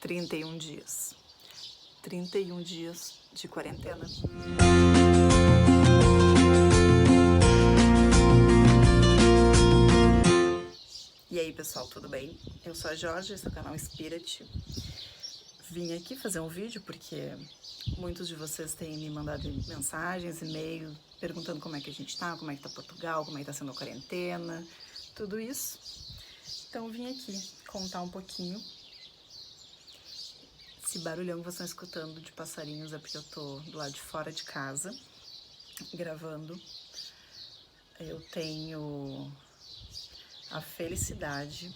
31 dias. 31 dias de quarentena. E aí, pessoal, tudo bem? Eu sou a Jorge, esse é o canal Spirit. Vim aqui fazer um vídeo porque muitos de vocês têm me mandado mensagens, e-mail, perguntando como é que a gente tá, como é que tá Portugal, como é que tá sendo a quarentena, tudo isso. Então vim aqui contar um pouquinho. Esse barulhão que vocês estão escutando de passarinhos é porque eu tô do lado de fora de casa, gravando. Eu tenho a felicidade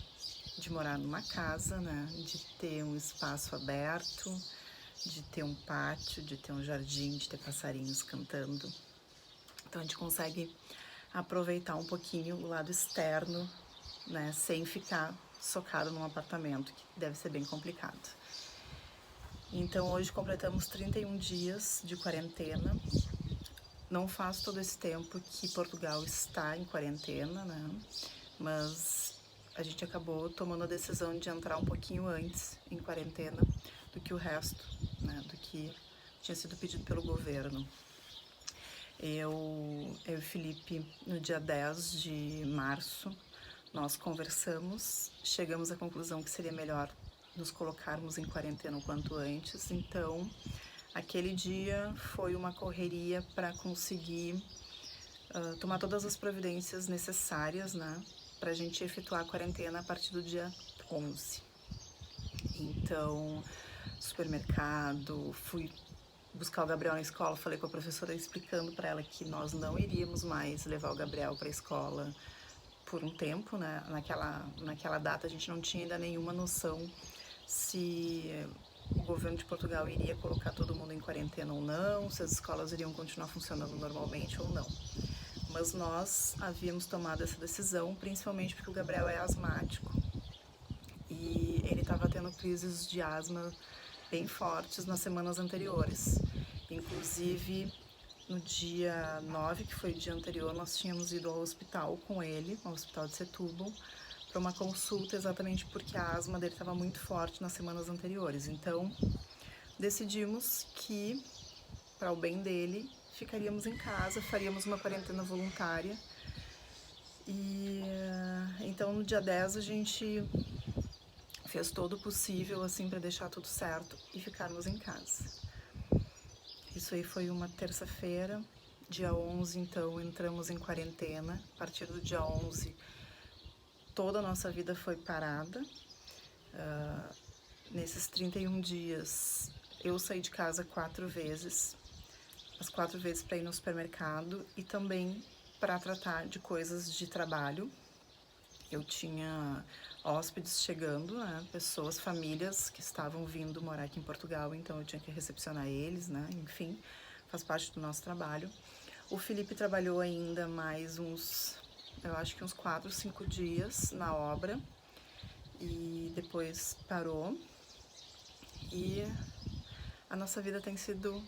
de morar numa casa, né? De ter um espaço aberto, de ter um pátio, de ter um jardim, de ter passarinhos cantando. Então a gente consegue aproveitar um pouquinho o lado externo, né? Sem ficar socado num apartamento, que deve ser bem complicado. Então hoje completamos 31 dias de quarentena. Não faz todo esse tempo que Portugal está em quarentena, né? Mas a gente acabou tomando a decisão de entrar um pouquinho antes em quarentena do que o resto, né? Do que tinha sido pedido pelo governo. Eu e o Felipe, no dia 10 de março, nós conversamos, chegamos à conclusão que seria melhor nos colocarmos em quarentena o quanto antes. Então, aquele dia foi uma correria para conseguir tomar todas as providências necessárias, né, para a gente efetuar a quarentena a partir do dia 11. Então, supermercado, fui buscar o Gabriel na escola, falei com a professora explicando para ela que nós não iríamos mais levar o Gabriel para a escola por um tempo, né? Naquela data a gente não tinha ainda nenhuma noção se o governo de Portugal iria colocar todo mundo em quarentena ou não, se as escolas iriam continuar funcionando normalmente ou não. Mas nós havíamos tomado essa decisão, principalmente porque o Gabriel é asmático e ele estava tendo crises de asma bem fortes nas semanas anteriores. Inclusive, no dia 9, que foi o dia anterior, nós tínhamos ido ao hospital com ele, ao hospital de Setúbal, para uma consulta, exatamente porque a asma dele estava muito forte nas semanas anteriores. Então, decidimos que, para o bem dele, ficaríamos em casa, faríamos uma quarentena voluntária. E então, no dia 10, a gente fez todo o possível assim para deixar tudo certo e ficarmos em casa. Isso aí foi uma terça-feira. Dia 11, então, entramos em quarentena. A partir do dia 11, toda a nossa vida foi parada. Nesses 31 dias, eu saí de casa 4 vezes. As 4 vezes para ir no supermercado e também para tratar de coisas de trabalho. Eu tinha hóspedes chegando, né? Pessoas, famílias que estavam vindo morar aqui em Portugal, então eu tinha que recepcionar eles, né? Enfim, faz parte do nosso trabalho. O Felipe trabalhou ainda mais eu acho que uns 4, 5 dias na obra e depois parou. E a nossa vida tem sido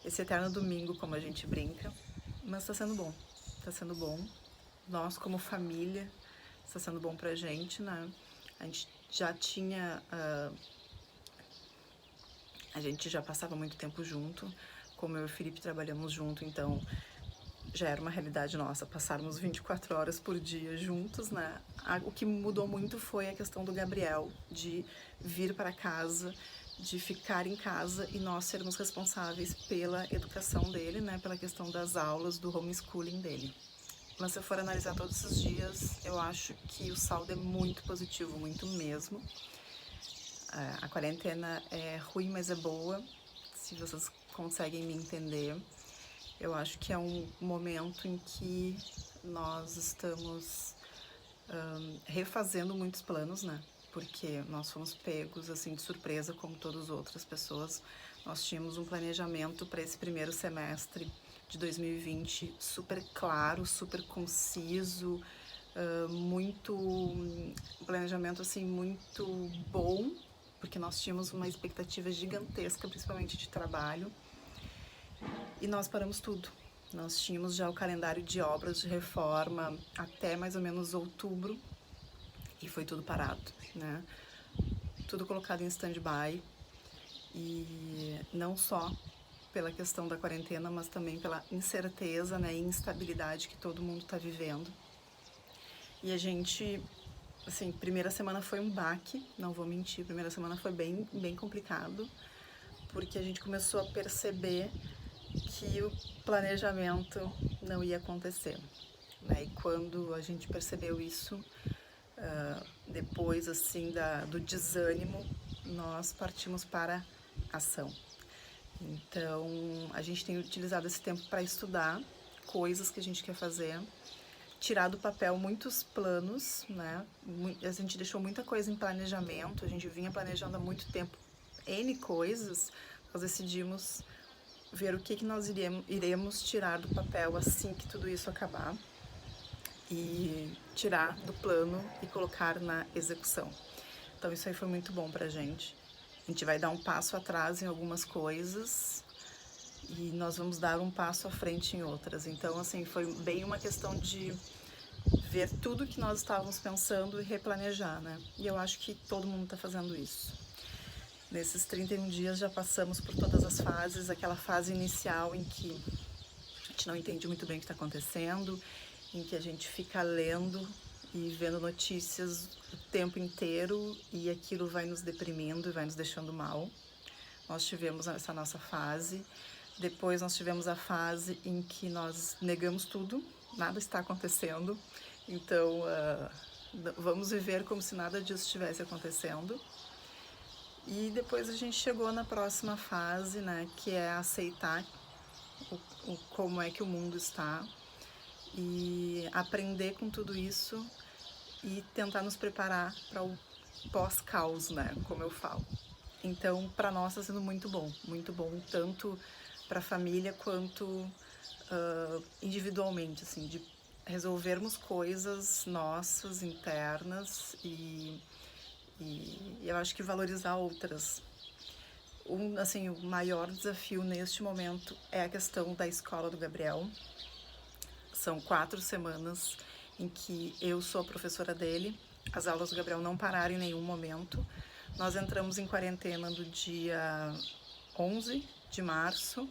esse eterno domingo, como a gente brinca, mas tá sendo bom, tá sendo bom. Nós, como família, está sendo bom pra gente, né? A gente já tinha... a gente já passava muito tempo junto, como eu e o Felipe trabalhamos junto, então já era uma realidade nossa passarmos 24 horas por dia juntos, né? O que mudou muito foi a questão do Gabriel, de vir para casa, de ficar em casa e nós sermos responsáveis pela educação dele, né? Pela questão das aulas, do homeschooling dele. Mas se eu for analisar todos esses dias, eu acho que o saldo é muito positivo, muito mesmo. A quarentena é ruim, mas é boa, se vocês conseguem me entender. Eu acho que é um momento em que nós estamos refazendo muitos planos, né? Porque nós fomos pegos assim de surpresa, como todas as outras pessoas. Nós tínhamos um planejamento para esse primeiro semestre de 2020 super claro, super conciso, um planejamento assim muito bom, porque nós tínhamos uma expectativa gigantesca, principalmente de trabalho, e nós paramos tudo. Nós tínhamos já o calendário de obras de reforma até mais ou menos outubro, e foi tudo parado, né? Tudo colocado em stand-by, e não só pela questão da quarentena, mas também pela incerteza, né, e instabilidade que todo mundo está vivendo. E a gente, assim, primeira semana foi um baque, não vou mentir, primeira semana foi bem complicado, porque a gente começou a perceber que o planejamento não ia acontecer, né? E quando a gente percebeu isso, depois assim do desânimo, nós partimos para ação. Então, a gente tem utilizado esse tempo para estudar coisas que a gente quer fazer, tirar do papel muitos planos, né? A gente deixou muita coisa em planejamento, a gente vinha planejando há muito tempo N coisas, nós decidimos ver o que nós iremos tirar do papel assim que tudo isso acabar e tirar do plano e colocar na execução. Então isso aí foi muito bom pra gente. A gente vai dar um passo atrás em algumas coisas e nós vamos dar um passo à frente em outras. Então, assim, foi bem uma questão de ver tudo que nós estávamos pensando e replanejar, né? E eu acho que todo mundo está fazendo isso. Nesses 31 dias já passamos por todas as fases, aquela fase inicial em que a gente não entende muito bem o que está acontecendo, em que a gente fica lendo e vendo notícias o tempo inteiro e aquilo vai nos deprimindo e vai nos deixando mal. Nós tivemos essa nossa fase. Depois nós tivemos a fase em que nós negamos tudo, nada está acontecendo. Então, vamos viver como se nada disso estivesse acontecendo. E depois a gente chegou na próxima fase, né, que é aceitar como é que o mundo está e aprender com tudo isso e tentar nos preparar para o pós-caos, né, como eu falo. Então, para nós está sendo muito bom, tanto para a família quanto individualmente, assim, de resolvermos coisas nossas, internas e eu acho que valorizar outras. Assim, o maior desafio neste momento é a questão da escola do Gabriel. São 4 semanas em que eu sou a professora dele. As aulas do Gabriel não pararam em nenhum momento. Nós entramos em quarentena do dia 11 de março.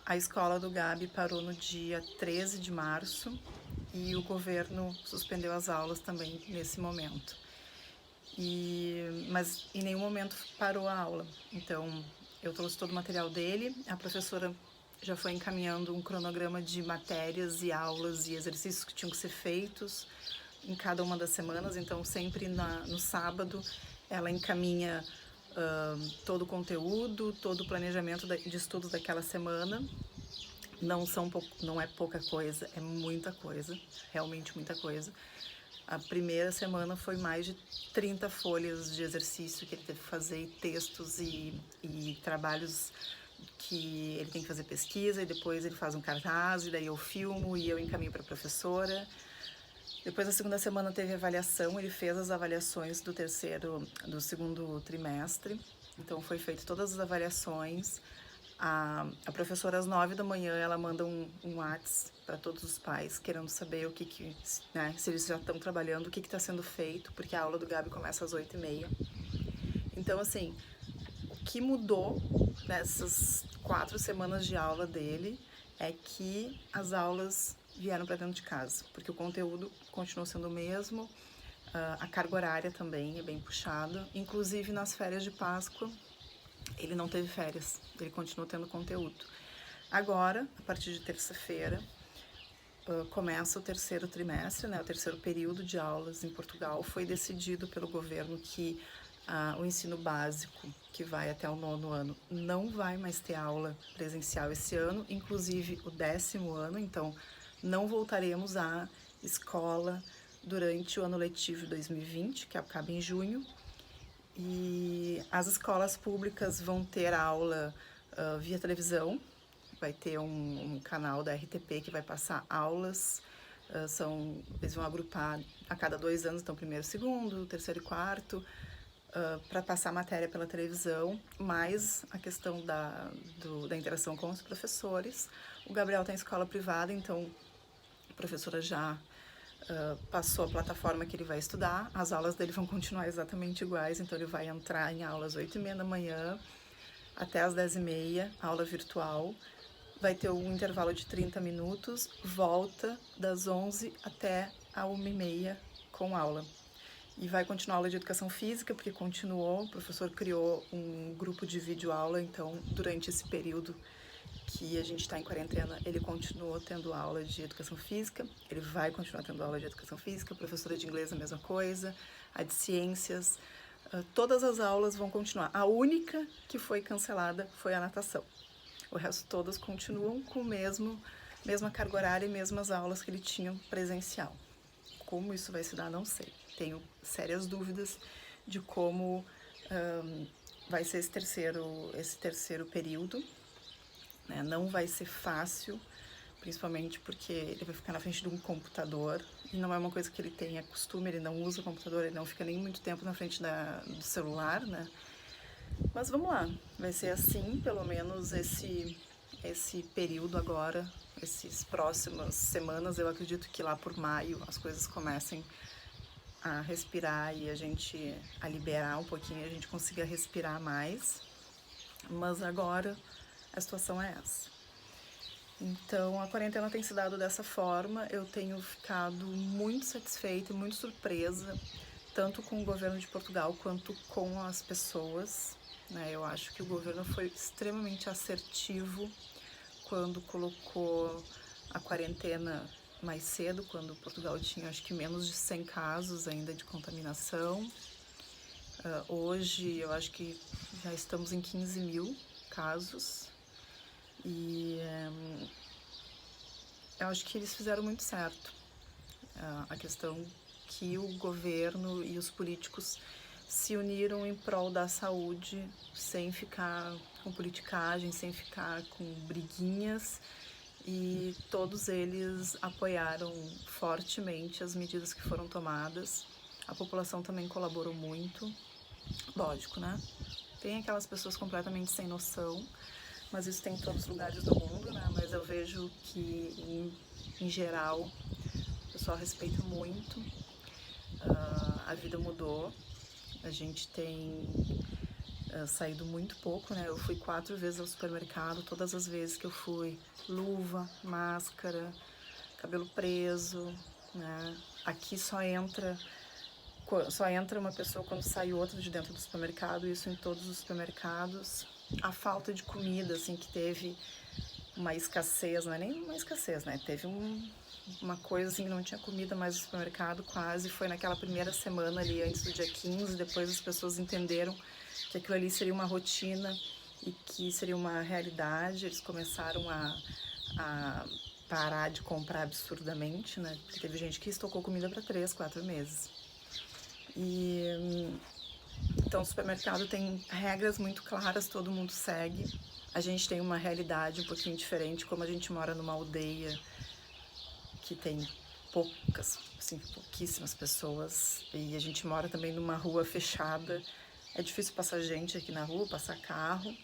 A escola do Gabi parou no dia 13 de março e o governo suspendeu as aulas também nesse momento. Mas em nenhum momento parou a aula. Então, eu trouxe todo o material dele, a professora já foi encaminhando um cronograma de matérias e aulas e exercícios que tinham que ser feitos em cada uma das semanas. Então, sempre no sábado, ela encaminha todo o conteúdo, todo o planejamento de estudos daquela semana. Não é pouca coisa, é muita coisa, realmente muita coisa. A primeira semana foi mais de 30 folhas de exercício que ele teve que fazer, e textos e trabalhos que ele tem que fazer pesquisa, e depois ele faz um cartaz, e daí eu filmo e eu encaminho para a professora. Depois, na segunda semana, teve avaliação, ele fez as avaliações do segundo trimestre, então foi feito todas as avaliações. A professora, às 9 da manhã, ela manda um WhatsApp para todos os pais, querendo saber né, se eles já estão trabalhando, o que está sendo feito, porque a aula do Gabi começa às 8h30. Então, assim, o que mudou nessas 4 semanas de aula dele é que as aulas vieram para dentro de casa, porque o conteúdo continuou sendo o mesmo, a carga horária também é bem puxada, inclusive nas férias de Páscoa, ele não teve férias, ele continuou tendo conteúdo. Agora, a partir de terça-feira, começa o terceiro trimestre, né, o terceiro período de aulas em Portugal. Foi decidido pelo governo que o ensino básico, que vai até o 9º ano, não vai mais ter aula presencial esse ano, inclusive o 10º ano, então não voltaremos à escola durante o ano letivo de 2020, que acaba em junho. E as escolas públicas vão ter aula via televisão, vai ter um canal da RTP que vai passar aulas, eles vão agrupar a cada 2 anos, então primeiro, segundo, terceiro e quarto, para passar matéria pela televisão, mais a questão da interação com os professores. O Gabriel está em escola privada, então a professora já passou a plataforma que ele vai estudar, as aulas dele vão continuar exatamente iguais, então ele vai entrar em aulas às 8h30 da manhã até às 10h30, aula virtual, vai ter um intervalo de 30 minutos, volta das 11 até a 1h30 com aula. E vai continuar a aula de educação física, porque continuou, o professor criou um grupo de videoaula, então durante esse período que a gente está em quarentena, ele continuou tendo aula de educação física, ele vai continuar tendo aula de educação física, a professora de inglês a mesma coisa, a de ciências, todas as aulas vão continuar. A única que foi cancelada foi a natação. O resto todas continuam com a mesma carga horária e mesmas aulas que ele tinha presencial. Como isso vai se dar, não sei. Tenho sérias dúvidas de como vai ser esse terceiro período. Né? Não vai ser fácil, principalmente porque ele vai ficar na frente de um computador e não é uma coisa que ele tenha costume, ele não usa o computador, ele não fica nem muito tempo na frente do celular, né? Mas vamos lá, vai ser assim, pelo menos esse período agora, essas próximas semanas. Eu acredito que lá por maio as coisas comecem a respirar e a liberar um pouquinho, a gente consiga respirar mais. Mas agora a situação é essa. Então a quarentena tem se dado dessa forma, eu tenho ficado muito satisfeita e muito surpresa, tanto com o governo de Portugal quanto com as pessoas. Né? Eu acho que o governo foi extremamente assertivo quando colocou a quarentena mais cedo, quando Portugal tinha acho que menos de 100 casos ainda de contaminação. Hoje eu acho que já estamos em 15 mil casos e eu acho que eles fizeram muito certo. A questão que o governo e os políticos se uniram em prol da saúde, sem ficar com politicagem, sem ficar com briguinhas, e todos eles apoiaram fortemente as medidas que foram tomadas. A população também colaborou muito, lógico, né? Tem aquelas pessoas completamente sem noção, mas isso tem em todos os lugares do mundo, né? Mas eu vejo que, em geral, o pessoal respeita muito, a vida mudou. A gente tem saído muito pouco, né? Eu fui 4 vezes ao supermercado, todas as vezes que eu fui, luva, máscara, cabelo preso, né? Aqui só entra uma pessoa quando sai outra de dentro do supermercado, isso em todos os supermercados. A falta de comida, assim, que teve uma escassez, não é nem uma escassez, né? Teve uma coisa assim que não tinha comida mais no supermercado quase, foi naquela primeira semana ali antes do dia 15, depois as pessoas entenderam que aquilo ali seria uma rotina e que seria uma realidade, eles começaram a parar de comprar absurdamente, né? Porque teve gente que estocou comida para 3, 4 meses. Então o supermercado tem regras muito claras, todo mundo segue. A gente tem uma realidade um pouquinho diferente, como a gente mora numa aldeia que tem pouquíssimas pessoas, e a gente mora também numa rua fechada. É difícil passar gente aqui na rua, passar carro.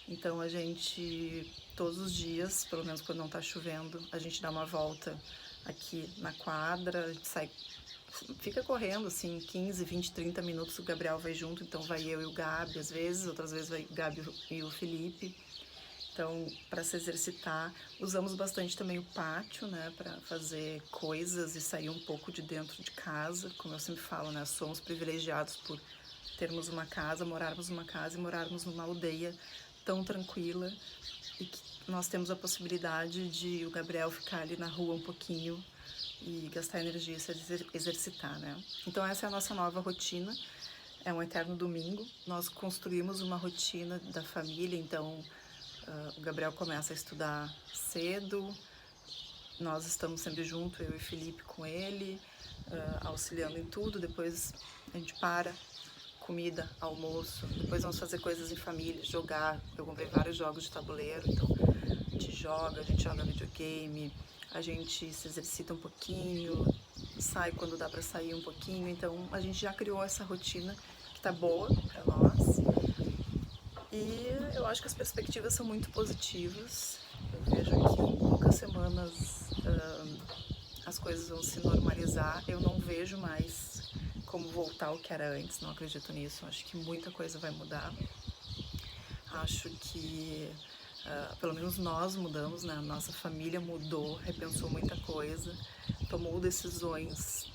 Então a gente, todos os dias, pelo menos quando não tá chovendo, a gente dá uma volta aqui na quadra, a gente sai, fica correndo assim 15, 20, 30 minutos, o Gabriel vai junto, então vai eu e o Gabi às vezes, outras vezes vai o Gabi e o Felipe. Então, para se exercitar, usamos bastante também o pátio, né, para fazer coisas e sair um pouco de dentro de casa. Como eu sempre falo, né, somos privilegiados por termos uma casa, morarmos numa casa e morarmos numa aldeia tão tranquila, e que nós temos a possibilidade de o Gabriel ficar ali na rua um pouquinho e gastar energia e se exercitar, né. Então essa é a nossa nova rotina, é um eterno domingo. Nós construímos uma rotina da família, então o Gabriel começa a estudar cedo, nós estamos sempre juntos, eu e Felipe com ele, auxiliando em tudo. Depois a gente para, comida, almoço, depois vamos fazer coisas em família, jogar. Eu comprei vários jogos de tabuleiro, então a gente joga videogame, a gente se exercita um pouquinho, sai quando dá para sair um pouquinho. Então a gente já criou essa rotina que tá boa para nós. E eu acho que as perspectivas são muito positivas. Eu vejo que em poucas semanas as coisas vão se normalizar. Eu não vejo mais como voltar ao que era antes, não acredito nisso. Acho que muita coisa vai mudar. Acho que, pelo menos nós mudamos, né? A nossa família mudou, repensou muita coisa, tomou decisões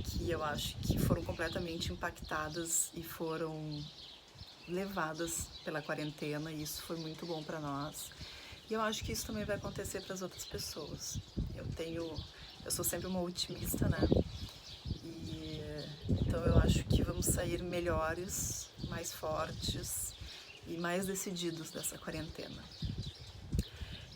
que eu acho que foram completamente impactadas e foram levadas pela quarentena, e isso foi muito bom para nós. E eu acho que isso também vai acontecer para as outras pessoas. Eu sou sempre uma otimista, né? E então eu acho que vamos sair melhores, mais fortes e mais decididos dessa quarentena.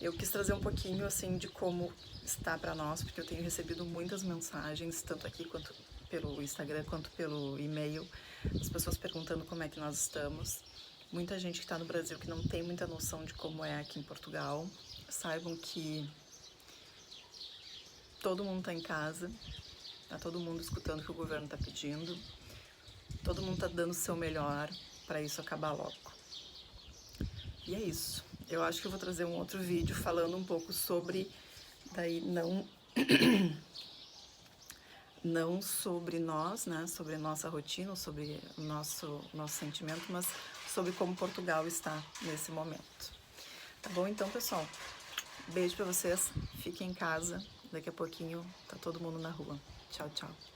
Eu quis trazer um pouquinho assim de como está para nós, porque eu tenho recebido muitas mensagens, tanto aqui quanto pelo Instagram quanto pelo e-mail, as pessoas perguntando como é que nós estamos. Muita gente que está no Brasil que não tem muita noção de como é aqui em Portugal. Saibam que todo mundo está em casa, tá todo mundo escutando o que o governo está pedindo, todo mundo está dando o seu melhor para isso acabar logo. E é isso. Eu acho que eu vou trazer um outro vídeo falando um pouco sobre, daí não sobre nós, né, sobre a nossa rotina, sobre o nosso sentimento, mas sobre como Portugal está nesse momento. Tá bom? Então, pessoal, beijo pra vocês, fiquem em casa, daqui a pouquinho tá todo mundo na rua. Tchau, tchau.